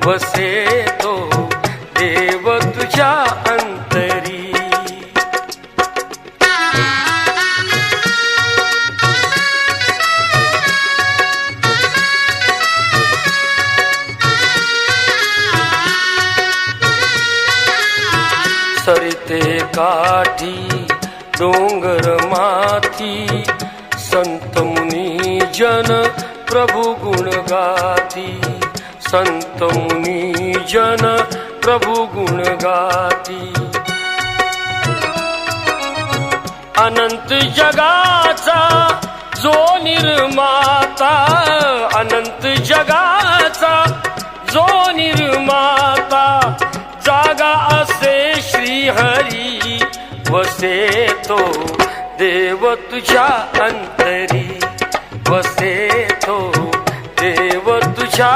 वसे तो देव तुझ्या अंतरी। सरिते काठी डोंगर माथी संत मुनी जन प्रभु गुण गाती। संत मुनी जन प्रभु गुण गाती। अनंत जगाचा जो निर्माता, अनंत जगाचा जो निर्माता, जागा असे श्री हरी वसे तो देव तुझ्या अंतरी। वसे तो देव तुझ्या